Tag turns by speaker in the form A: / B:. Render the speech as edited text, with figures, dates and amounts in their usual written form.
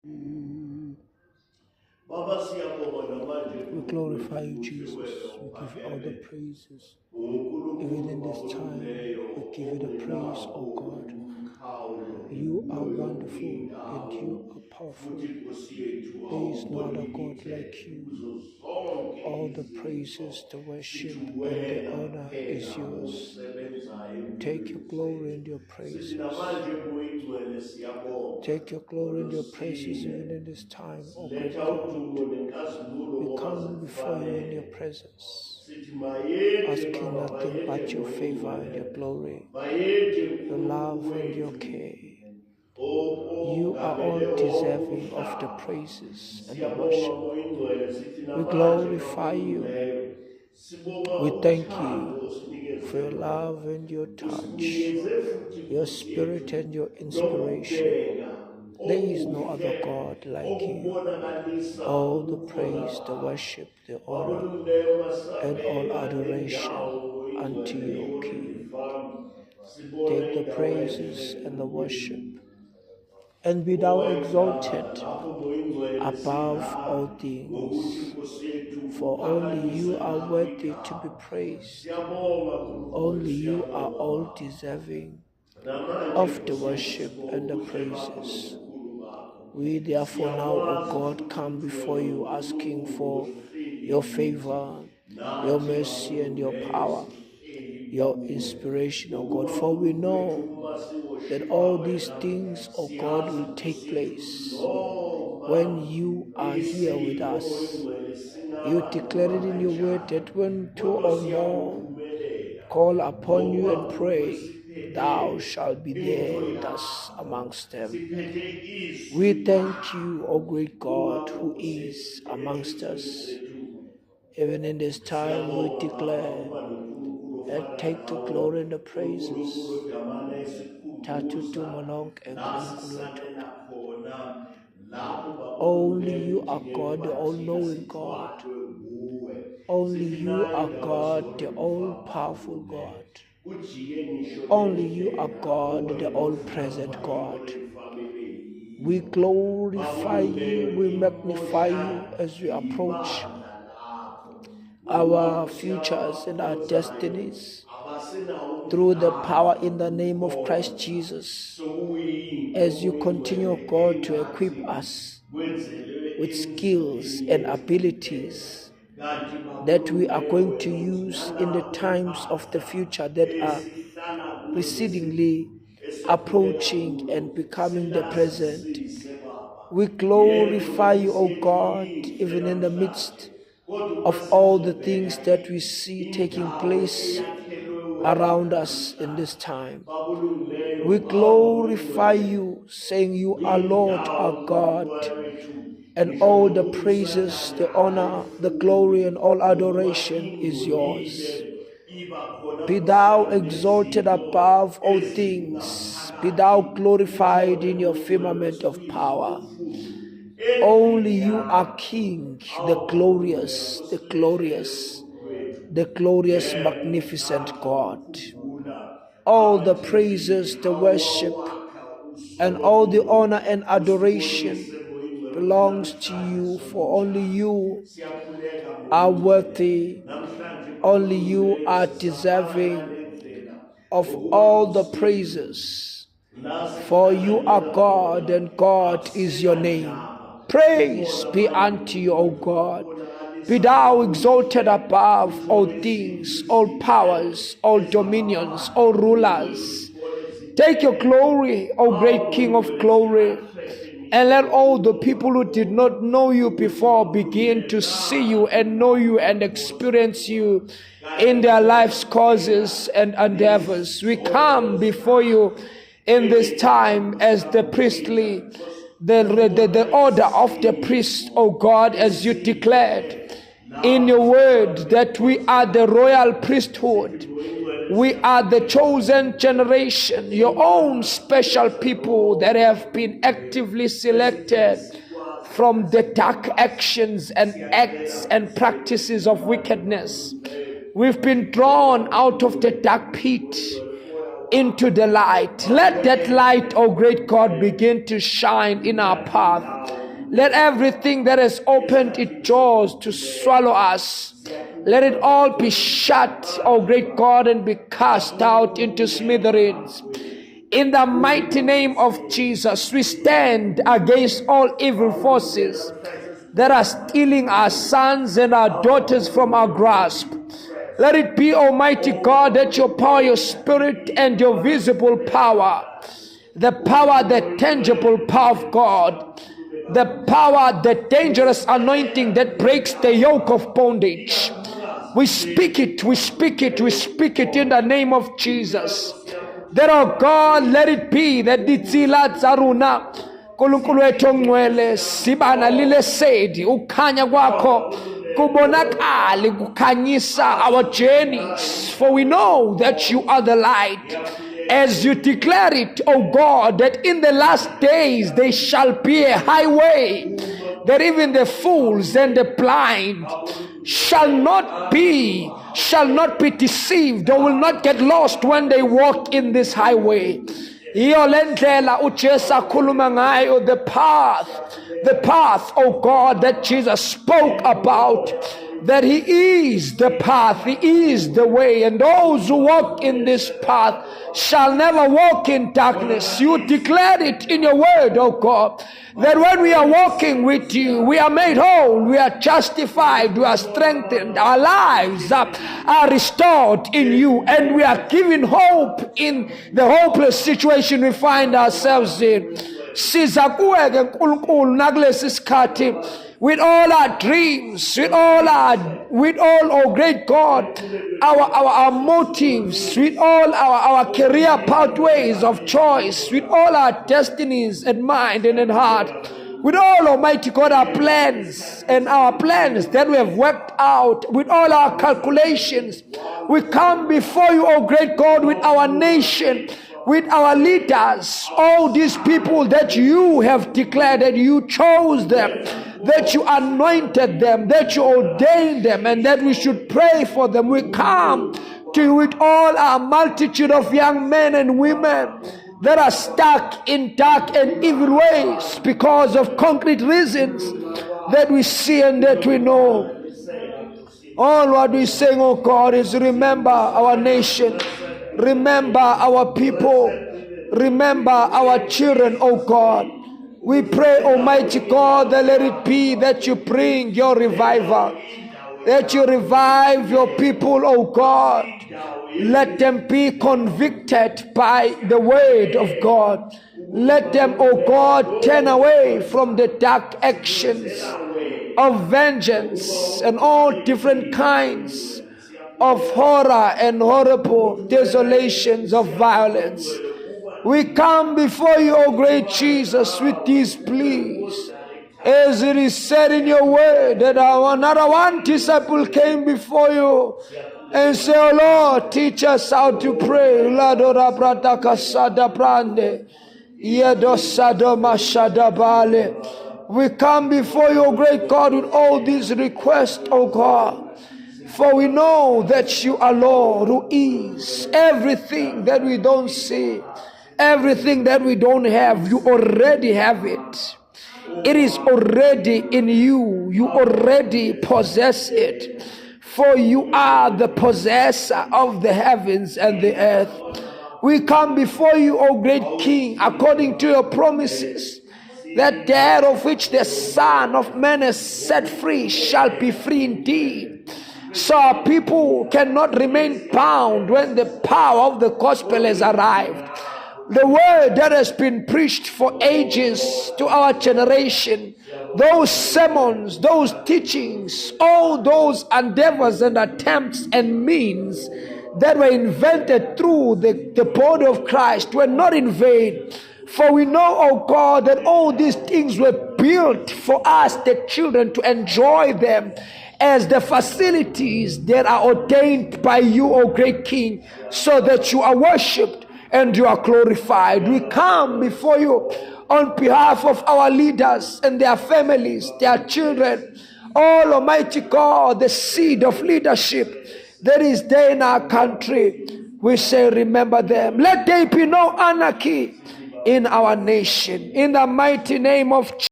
A: We glorify you, Jesus. We give you all the praises. Even in this time, we give you the praise, O God. You are wonderful and you are powerful. There is no other God like you. All the praises, the worship, and the honor is yours. Take your glory and your praises. Take your glory and your praises even in this time, O great God. We come before you in your presence, asking nothing but your favor and your glory, your love and your care. You are all deserving of the praises and the worship. We glorify you. We thank you for your love and your touch, your spirit and your inspiration. There is no other God like you. All the praise, the worship, the honor, and all adoration unto you, O King. Take the praises and the worship, and be thou exalted above all things. For only you are worthy to be praised. Only you are all deserving of the worship and the praises. We therefore now, O God, come before you asking for your favor, your mercy, and your power, your inspiration, O God. For we know that all these things, O God, will take place when you are here with us. You declared it in your word that when two or more call upon you and pray, thou shalt be there with us amongst them. We thank you, O great God, who is amongst us. Even in this time we declare and take the glory and the praises. Only you are God, the all-knowing God. Only you are God, the all-powerful God. Only you are God, the all-present God. We glorify you, we magnify you as we approach our futures and our destinies through the power in the name of Christ Jesus. As you continue, God, to equip us with skills and abilities that we are going to use in the times of the future that are recedingly approaching and becoming the present. We glorify you, O God, even in the midst of all the things that we see taking place around us in this time. We glorify you, saying you are Lord, our God, and all the praises, the honor, the glory, and all adoration is yours. Be thou exalted above all things. Be thou glorified in your firmament of power. Only you are King, the glorious, magnificent God. All the praises, the worship, and all the honor and adoration belongs to you, for only you are worthy. Only you are deserving of all the praises. For you are God, and God is your name. Praise be unto you, O God. Be thou exalted above all things, all powers, all dominions, all rulers. Take your glory, O great King of glory, and let all the people who did not know you before begin to see you and know you and experience you in their life's causes and endeavors. We come before you in this time as the priestly, the order of the priest, O God, as you declared in your word that we are the royal priesthood. We are the chosen generation, your own special people that have been actively selected from the dark actions and acts and practices of wickedness. We've been drawn out of the dark pit into the light. Let that light, oh great God, begin to shine in our path. Let everything that has opened its jaws to swallow us, let it all be shut, oh great God, and be cast out into smithereens. In the mighty name of Jesus, we stand against all evil forces that are stealing our sons and our daughters from our grasp. Let it be, Almighty God, that your power, your spirit, and your visible power, the power, the tangible power of God, the power, the dangerous anointing that breaks the yoke of bondage. We speak it, we speak it, we speak it in the name of Jesus. That, oh God, let it be that ditsila tsaruna nkulunkulu wethu ongcwele sibana lile sedi ukhanya kwakho kubonakale kukhanyisa our journeys, for we know that you are the light. As you declare it, O God, that in the last days there shall be a highway, that even the fools and the blind shall not be deceived or will not get lost when they walk in this highway. The path, oh God, that Jesus spoke about, that he is the path, he is the way, and those who walk in this path shall never walk in darkness. You declared it in your word, oh God, that when we are walking with you, we are made whole, we are justified, we are strengthened, our lives are restored in you, and we are given hope in the hopeless situation we find ourselves in. Siza kuweke nkulunkulu nakulesi sikhathi with all our dreams, with all, oh great God, our motives, with all our career pathways of choice, with all our destinies in mind and in heart, with all, Almighty God, our plans and our plans that we have worked out, with all our calculations, we come before you, oh great God, with our nation, with our leaders, all these people that you have declared that you chose them, that you anointed them, that you ordained them, and that we should pray for them. We come to you with all our multitude of young men and women that are stuck in dark and evil ways because of concrete reasons that we see and that we know. All what we sing, oh God, is remember our nation, remember our people, remember our children, oh God. We pray, Almighty God, that let it be that you bring your revival, that you revive your people, oh God. Let them be convicted by the word of God. Let them, oh God, turn away from the dark actions of vengeance and all different kinds of horror and horrible desolations of violence. We come before you, O great Jesus, with these pleas. As it is said in your word that not one disciple came before you and said, oh Lord, teach us how to pray. We come before you, O great God, with all these requests, O God. For we know that you are Lord, who is everything that we don't see, everything that we don't have. You already have it. It is already in you. You already possess it. For you are the possessor of the heavens and the earth. We come before you, O great King, according to your promises, that that of which the Son of Man has set free shall be free indeed. So our people cannot remain bound when the power of the gospel has arrived. The word that has been preached for ages to our generation, those sermons, those teachings, all those endeavors and attempts and means that were invented through the body of Christ were not in vain. For we know, oh God, that all these things were built for us, the children, to enjoy them as the facilities that are ordained by you, O great King, so that you are worshipped and you are glorified. We come before you on behalf of our leaders and their families, their children, all, Almighty God, the seed of leadership that is there in our country. We say, remember them. Let there be no anarchy in our nation. In the mighty name of Jesus.